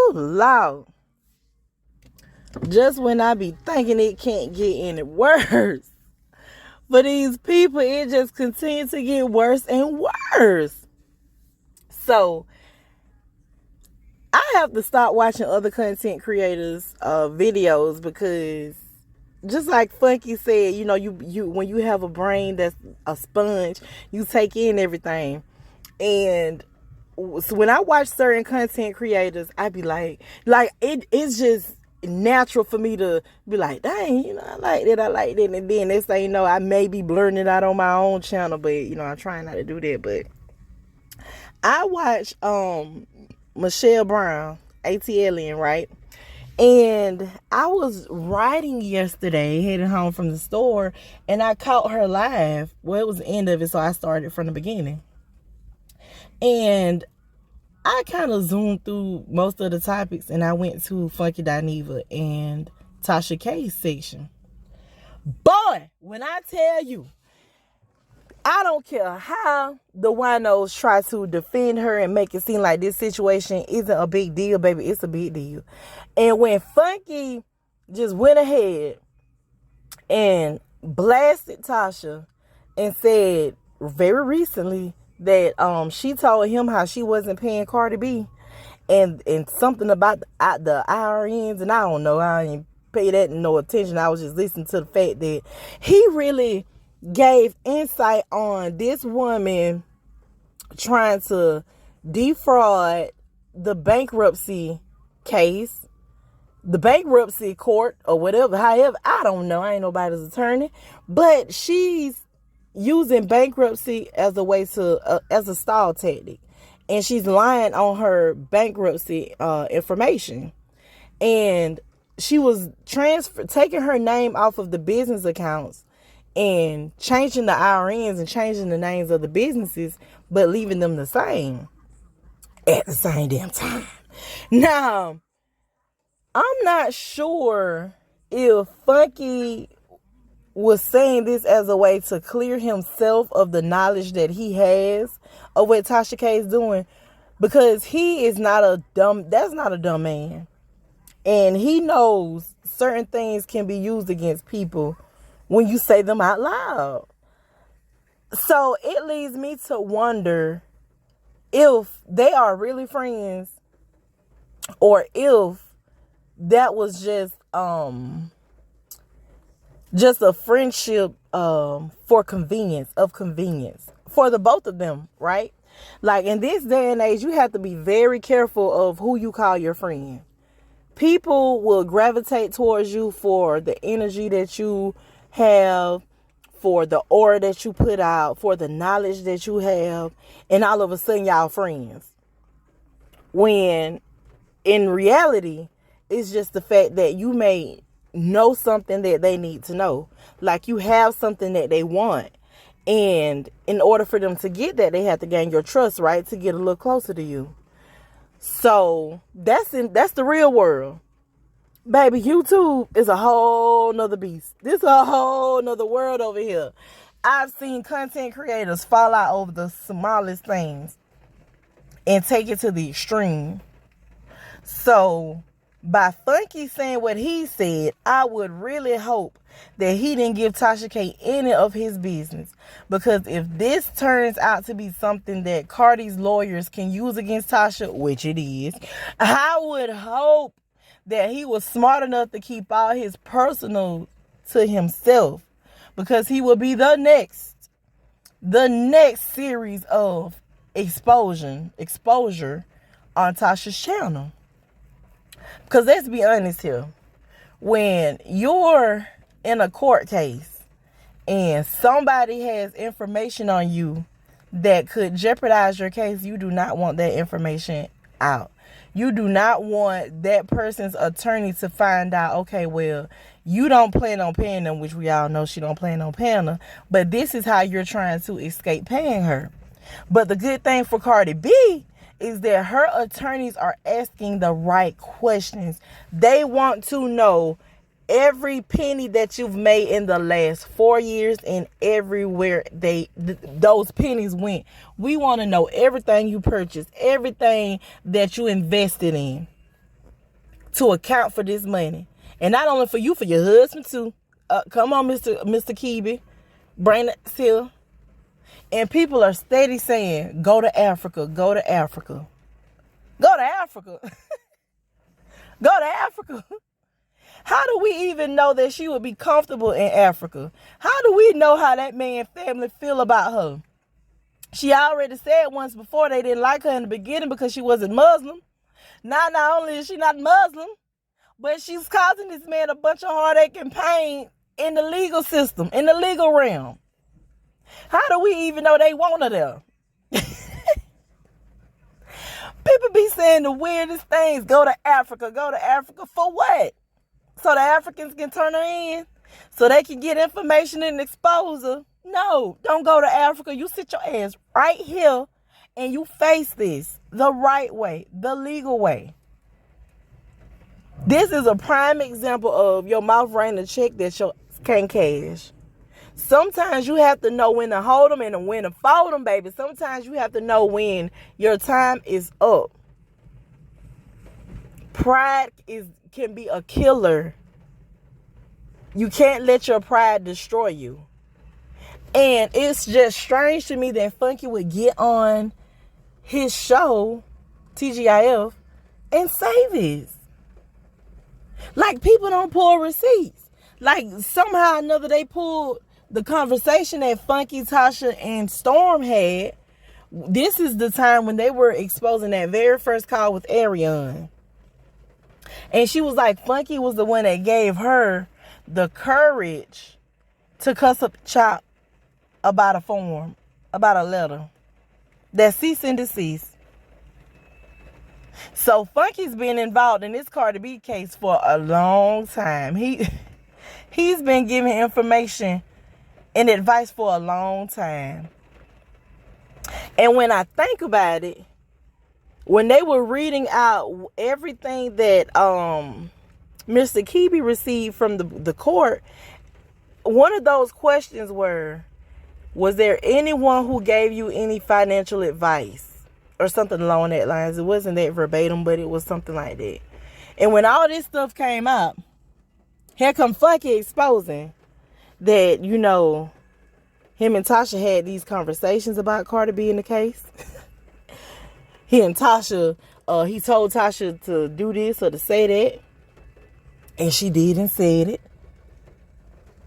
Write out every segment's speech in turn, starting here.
Ooh, Lord. Just when I be thinking it can't get any worse. For these people, it just continues to get worse and worse. So, I have to stop watching other content creators' videos because just like Funky said, you when you have a brain that's a sponge, you take in everything. And so when I watch certain content creators, I be like it's just natural for me to be like, dang, I like that. And then they say, I may be blurring it out on my own channel, but I'm trying not to do that. But I watch Michelle Brown, ATLN, right? And I was riding yesterday, heading home from the store, and I caught her live. Well, it was the end of it, so I started from the beginning. And I kind of zoomed through most of the topics, and I went to Funky Dineva and Tasha K's section. Boy, when I tell you, I don't care how the winos try to defend her and make it seem like this situation isn't a big deal, baby. It's a big deal. And when Funky just went ahead and blasted Tasha and said very recently that she told him how she wasn't paying Cardi B and something about the IRNs, and I don't know, I didn't pay that no attention. I was just listening to the fact that he really gave insight on this woman trying to defraud the bankruptcy case, the bankruptcy court, or whatever. However, I don't know. I ain't nobody's attorney, but she's using bankruptcy as a way to as a stall tactic, and she's lying on her bankruptcy information, and she was taking her name off of the business accounts and changing the IRNs and changing the names of the businesses, but leaving them the same at the same damn time. Now, I'm not sure if Funky was saying this as a way to clear himself of the knowledge that he has of what Tasha K is doing, because he is that's not a dumb man. And he knows certain things can be used against people when you say them out loud. So it leads me to wonder if they are really friends, or if that was just a friendship for convenience for the both of them, right? Like, in this day and age, you have to be very careful of who you call your friend. People will gravitate towards you for the energy that you have, for the aura that you put out, for the knowledge that you have, and all of a sudden y'all friends. When in reality, it's just the fact that you may know something that they need to know. Like, you have something that they want, and in order for them to get that, they have to gain your trust, right? To get a little closer to you. So that's the real world. Baby, YouTube is a whole nother beast. This is a whole nother world over here. I've seen content creators fall out over the smallest things and take it to the extreme. So, by Funky saying what he said, I would really hope that he didn't give Tasha K any of his business. Because if this turns out to be something that Cardi's lawyers can use against Tasha, which it is, I would hope that he was smart enough to keep all his personal to himself, because he will be the next series of exposure on Tasha's channel. Because let's be honest here, when you're in a court case and somebody has information on you that could jeopardize your case, you do not want that information out. You do not want that person's attorney to find out, okay, well, you don't plan on paying them, which we all know she don't plan on paying her, but this is how you're trying to escape paying her. But the good thing for Cardi B is that her attorneys are asking the right questions. They want to know every penny that you've made in the last 4 years and everywhere those pennies went. We want to know everything you purchased, everything that you invested in. to account for this money. And not only for you, for your husband too. Come on, Mr. Kibi. Bring it here. And people are steady saying, go to Africa, go to Africa. Go to Africa. Go to Africa. How do we even know that she would be comfortable in Africa? How do we know how that man family feel about her? She already said once before they didn't like her in the beginning because she wasn't Muslim. Now, not only is she not Muslim, but she's causing this man a bunch of heartache and pain in the legal system, in the legal realm. How do we even know they want her there? People be saying the weirdest things. Go to Africa. Go to Africa for what? So the Africans can turn her in? So they can get information and expose her? No, don't go to Africa. You sit your ass right here and you face this the right way, the legal way. This is a prime example of your mouth writing a check that you can't cash. Sometimes you have to know when to hold them and when to fold them, baby. Sometimes you have to know when your time is up. Pride can be a killer. You can't let your pride destroy you. And it's just strange to me that Funky would get on his show, TGIF, and say this. Like, people don't pull receipts. Like, somehow or another they pulled the conversation that Funky, Tasha, and Storm had. This is the time when they were exposing that very first call with Ariane. And she was like, Funky was the one that gave her the courage to cuss up Chop about a form, about a letter. That cease and desist. So Funky's been involved in this Cardi B case for a long time. He's been giving information and advice for a long time. And when I think about it, when they were reading out everything that Mr. Kibi received from the court, one of those questions was there anyone who gave you any financial advice? Or something along that lines. It wasn't that verbatim, but it was something like that. And when all this stuff came out, here come Funky exposing that, you know, him and Tasha had these conversations about Cardi B in the case. He and Tasha, he told Tasha to do this or to say that. And she did and said it.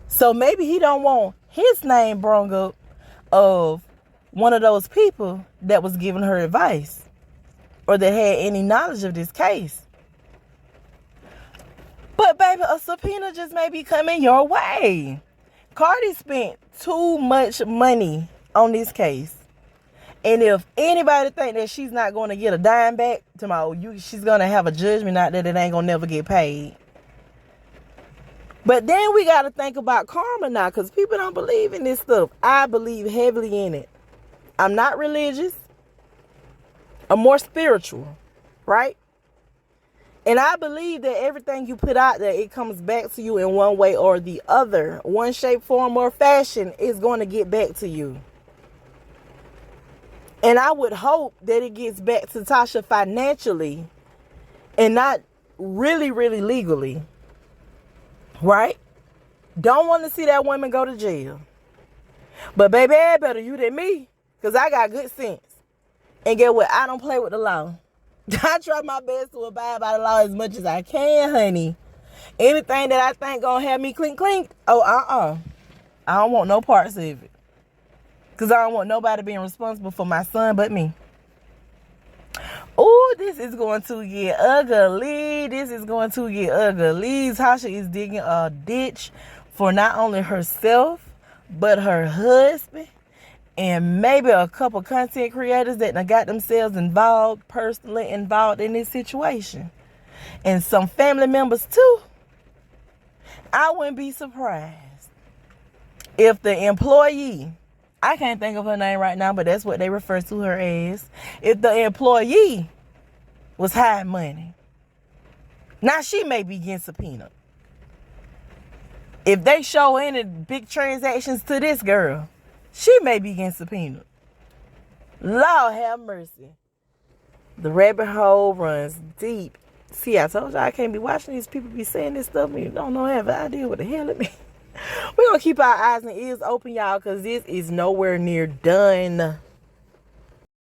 So maybe he don't want his name brung up of one of those people that was giving her advice or that had any knowledge of this case. But baby, a subpoena just may be coming your way. Cardi spent too much money on this case. And if anybody think that she's not going to get a dime back tomorrow, she's going to have a judgment out there that ain't going to never get paid. But then we got to think about karma now, because people don't believe in this stuff. I believe heavily in it. I'm not religious. I'm more spiritual, right? And I believe that everything you put out there, it comes back to you in one way or the other. One shape, form, or fashion is going to get back to you. And I would hope that it gets back to Tasha financially and not really, really legally. Right? Don't want to see that woman go to jail. But baby, better you than me. Because I got good sense. And get what? I don't play with the law. I try my best to abide by the law as much as I can, honey. Anything that I think gonna have me clink. I don't want no parts of it. Because I don't want nobody being responsible for my son but me. Oh, this is going to get ugly. Tasha is digging a ditch for not only herself, but her husband. And maybe a couple content creators that got themselves personally involved in this situation. And some family members too. I wouldn't be surprised if the employee, I can't think of her name right now, but that's what they refer to her as. If the employee was hiding money. Now she may be getting subpoenaed. If they show any big transactions to this girl, she may be getting subpoenaed. Lord have mercy. The rabbit hole runs deep. See, I told y'all I can't be watching these people be saying this stuff and you don't know, have an idea what the hell it means. We're going to keep our eyes and ears open, y'all, because this is nowhere near done.